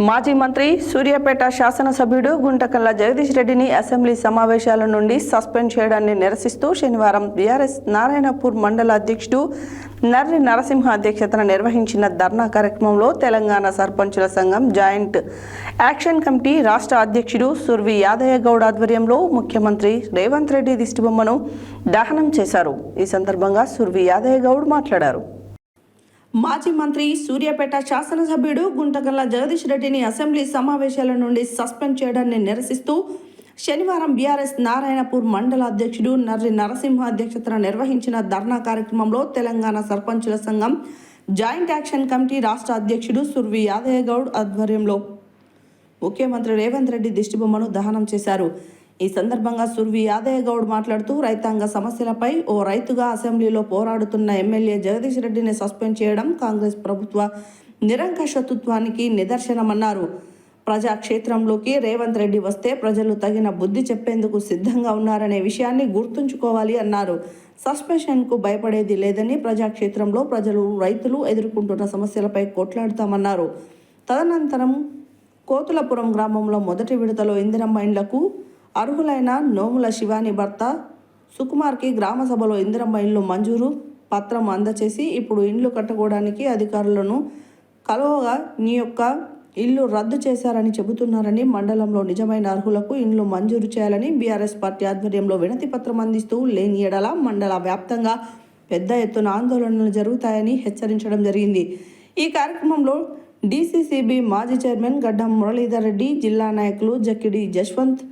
మాజీ మంత్రి సూర్యాపేట శాసనసభ్యుడు గుంటకల్ల జగదీష్ రెడ్డిని అసెంబ్లీ సమావేశాల నుండి సస్పెండ్ చేయడాన్ని నిరసిస్తూ శనివారం బీఆర్ఎస్ నారాయణపూర్ మండల అధ్యక్షుడు నర్రి నరసింహ అధ్యక్షతన నిర్వహించిన ధర్నా కార్యక్రమంలో తెలంగాణ సర్పంచుల సంఘం జాయింట్ యాక్షన్ కమిటీ రాష్ట్ర అధ్యక్షుడు సుర్వి యాదయ్య గౌడ్ ఆధ్వర్యంలో ముఖ్యమంత్రి రేవంత్ రెడ్డి దిష్టిబొమ్మను దహనం చేశారు. ఈ సందర్భంగా సుర్వి యాదయ్య గౌడ్ మాట్లాడారు. మాజీ మంత్రి సూర్యాపేట శాసనసభ్యుడు గుంటకల్ల జగదీష్ రెడ్డిని అసెంబ్లీ సమావేశాల నుండి సస్పెండ్ చేయడాన్ని నిరసిస్తూ శనివారం బీఆర్ఎస్ నారాయణపూర్ మండల అధ్యక్షుడు నర్రి నరసింహ అధ్యక్షతన నిర్వహించిన ధర్నా కార్యక్రమంలో తెలంగాణ సర్పంచుల సంఘం జాయింట్ యాక్షన్ కమిటీ రాష్ట్ర అధ్యక్షుడు సుర్వి యాదయ్య గౌడ్ ఆధ్వర్యంలో ముఖ్యమంత్రి రేవంత్ రెడ్డి దిష్టిబొమ్మను దహనం చేశారు. ఈ సందర్భంగా సుర్వి యాదయ్య గౌడ్ మాట్లాడుతూ రైతాంగ సమస్యలపై ఓ రైతుగా అసెంబ్లీలో పోరాడుతున్న ఎమ్మెల్యే జగదీష్ రెడ్డిని సస్పెండ్ చేయడం కాంగ్రెస్ ప్రభుత్వ నిరంకుశత్వానికి నిదర్శనమన్నారు. ప్రజాక్షేత్రంలోకి రేవంత్ రెడ్డి వస్తే ప్రజలు తగిన బుద్ధి చెప్పేందుకు సిద్ధంగా ఉన్నారనే విషయాన్ని గుర్తుంచుకోవాలి అన్నారు. సస్పెన్షన్కు భయపడేది లేదని ప్రజాక్షేత్రంలో ప్రజలు రైతులు ఎదుర్కొంటున్న సమస్యలపై కొట్లాడుతామన్నారు. తదనంతరం కోతులపురం గ్రామంలో మొదటి విడతలో ఇందిరమ్మ ఇండ్లకు అర్హులైన నోముల శివాని భర్త సుకుమార్కి గ్రామ సభలో ఇందిరమ్మ ఇల్లు మంజూరు పత్రం అందచేసి ఇప్పుడు ఇండ్లు కట్టుకోవడానికి అధికారులను కలవగా నీ యొక్క ఇల్లు రద్దు చేశారని చెబుతున్నారని, మండలంలో నిజమైన అర్హులకు ఇండ్లు మంజూరు చేయాలని బీఆర్ఎస్ పార్టీ ఆధ్వర్యంలో వినతి పత్రం అందిస్తూ లేని ఎడల మండల వ్యాప్తంగా పెద్ద ఎత్తున ఆందోళనలు జరుగుతాయని హెచ్చరించడం జరిగింది. ఈ కార్యక్రమంలో డీసీసీబీ మాజీ చైర్మన్ గడ్డం మురళీధర్ రెడ్డి, జిల్లా నాయకులు జక్కిడి జశ్వంత్,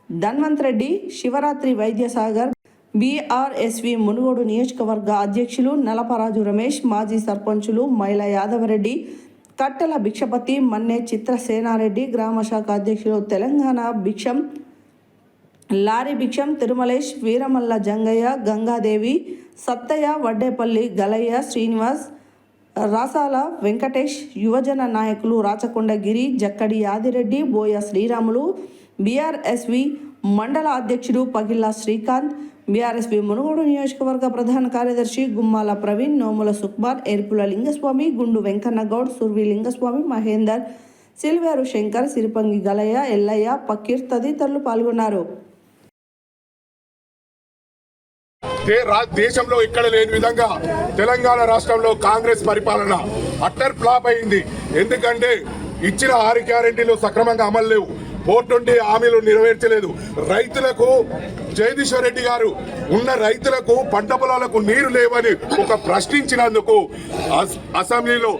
ధన్వంత్ రెడ్డి, శివరాత్రి వైద్యసాగర్, బీఆర్ఎస్వి మునుగోడు నియోజకవర్గ అధ్యక్షులు నలపరాజు రమేష్, మాజీ సర్పంచులు మైల యాదవరెడ్డి, కట్టెల భిక్షపతి, మన్నే చిత్రసేనారెడ్డి, గ్రామ శాఖ అధ్యక్షులు తెలంగాణ భిక్షం, లారీ భిక్షం, తిరుమలేష్, వీరమల్ల జంగయ్య, గంగాదేవి, సత్తయ్య, వడ్డేపల్లి గలయ్య, శ్రీనివాస్, రాసాల వెంకటేష్, యువజన నాయకులు రాచకొండ గిరి, జక్కడి యాదిరెడ్డి, బోయ శ్రీరాములు, బీఆర్ఎస్వి మండల అధ్యక్షుడు పగిల్లా శ్రీకాంత్, బీఆర్ఎస్వి మునుగోడు నియోజకవర్గ ప్రధాన కార్యదర్శి గుమ్మాల ప్రవీణ్, నోముల సుక్బార్, ఏర్పుల లింగస్వామి, గుండు వెంకన్న గౌడ్, సుర్వి లింగస్వామి, మహేందర్, సిల్వేరు శంకర్, సిరిపంగి గలయ్య, ఎల్లయ్య, పకీర్ తదితరులు పాల్గొన్నారు. దేశంలో ఇక్కడ లేని విధంగా తెలంగాణ రాష్ట్రంలో కాంగ్రెస్ పరిపాలన అట్టర్ ఫ్లాప్ అయింది. ఎందుకంటే ఇచ్చిన 6 గ్యారెంటీలు సక్రమంగా అమలు లేవు, 420 హామీలు నెరవేర్చలేదు. రైతులకు జగదీశ్వర్ రెడ్డి గారు ఉన్న రైతులకు పంట పొలాలకు నీరు లేవని ఒక ప్రశ్నించినందుకు అసెంబ్లీలో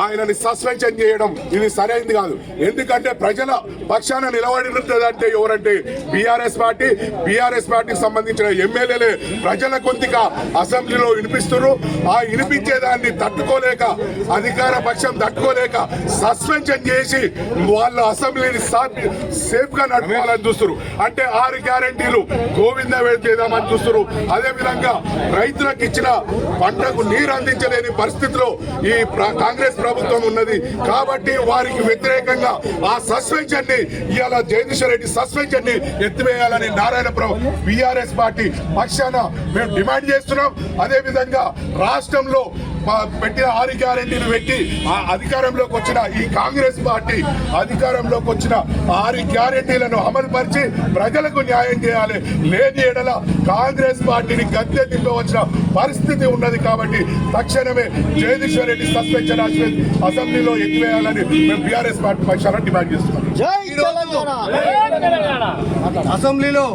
ఆయనని సస్పెన్షన్ చేయడం ఇది సరైనది కాదు. ఎందుకంటే ప్రజల పక్షాన నిలబడినదంటే ఎవరంటే బీఆర్ఎస్ పార్టీకి సంబంధించిన ఎమ్మెల్యేలే ప్రజల గొంతుక అసెంబ్లీలో వినిపిస్తున్నారు. ఆ వినిపించేదాన్ని తట్టుకోలేక అధికార పక్షం తట్టుకోలేక సస్పెన్షన్ చేసి వాళ్ళ అసెంబ్లీని సేఫ్ గా నడపాలని చూస్తారు. అంటే 6 గ్యారెంటీలు గోవింద చేద్దామని చూస్తారు. అదేవిధంగా రైతులకు ఇచ్చిన పంటకు నీరు అందించలేని పరిస్థితిలో ఈ కాంగ్రెస్ ప్రభుత్వం ఉన్నది. కాబట్టి వారికి వ్యతిరేకంగా ఆ సస్పెన్షన్ ని ఇవాళ జగదీశ్వర్ రెడ్డి సస్పెన్షన్ ని ఎత్తివేయాలని నారాయణపురం బీఆర్ఎస్ పార్టీ పక్షాన మేము డిమాండ్ చేస్తున్నాం. అదేవిధంగా రాష్ట్రంలో పెట్టిన 6 గ్యారెంటీలు పెట్టి అధికారంలోకి వచ్చిన ఈ కాంగ్రెస్ పార్టీ అధికారంలోకి వచ్చిన 6 గ్యారెంటీలను అమలు పరిచి ప్రజలకు న్యాయం చేయాలి. లేని ఎడల కాంగ్రెస్ పార్టీని గద్దె దింపవలసిన పరిస్థితి ఉన్నది. కాబట్టి తక్షణమే జగదీశ్వర్ రెడ్డి సస్పెన్షన్ అసెంబ్లీలో ఎత్తివేయాలని మేము బీఆర్ఎస్ పార్టీ పక్షాన డిమాండ్ చేస్తున్నాం. అసెంబ్లీలో